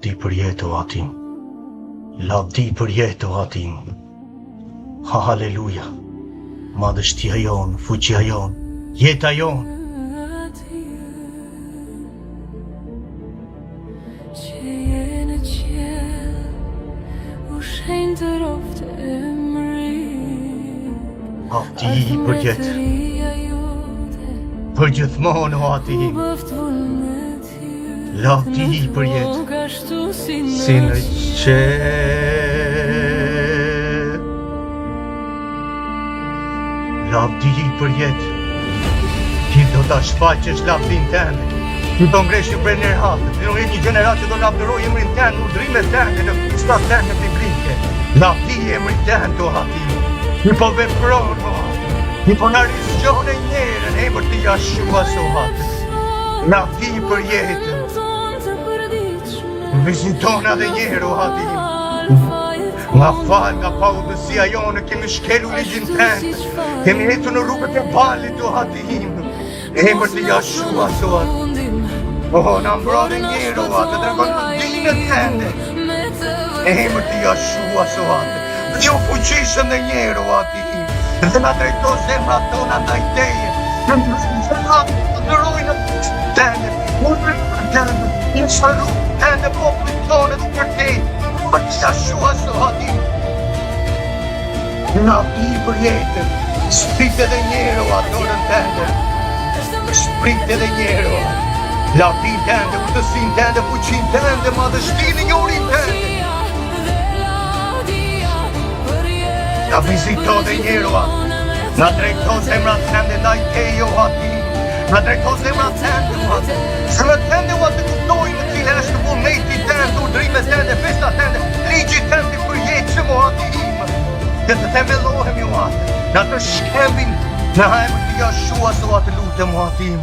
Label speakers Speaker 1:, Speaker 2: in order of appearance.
Speaker 1: Lavdi për jetë o atim. Lavdi për jetë o atim. Haleluja. Madhështia jon, fuqia jon, jeta jon.
Speaker 2: Që je në qiell, u shenjë të roftë emri.
Speaker 1: Lavdi për jetë, për gjithmonë o atim. Lavdi për jetë, si në qiell. Lavdi për jetë, ti do ta shfaqesh lavdin tënde. Ti do ngresh për nerhatë, ti do jetë një gjenerat që do lavdëroj emrin tënd, udhrimet tënde në fistat tënde biblike. Lavdi emrin tënd o atim. Ti po vepron o atim. Ti po na rizgjon e njerën emër të Jashuas o atim. Lavdi për jetën. Viziton edhe njerë o atim. Nga falë, nga paudhësia jonë, kemi shkelu ligjin tëndë. Kemi jetu në rrugët e balit o atim. Emër të Jashuas o atim. Na mbrodhe njerë o atim, të regon të dinë tënde. Emër të Jashuas o atim. Dhe u fuqishëm dhe njerë o atim. Dhe nga drejto zemra tona ndaj teje. Dhe nga dërojnë tënde. Unë tënde. Në sharu tënde poplit tonë të përtej. Për të Jashuas o atim. Lavdi për jetën. Shprit edhe njerë o adorën tënde. Shprit edhe njerë o lavdi tënde, udhësin tënde, fuqin tënde, madhështinë njorin tënde. Na vizito dhe njerë o atim. Na drejto zemra tënde ndaj teje o atim. Na drejto zemra tënde o atim. Zemra tënde o atim kuptojnë në cilën është vullneti tënde, urdhrimet tënde, festat tënde, ligji tënde për jetëshëm o atim. Dhe të themellohemi o atim. Na të shkembin në emër të Jashuas o atë lutem o atim.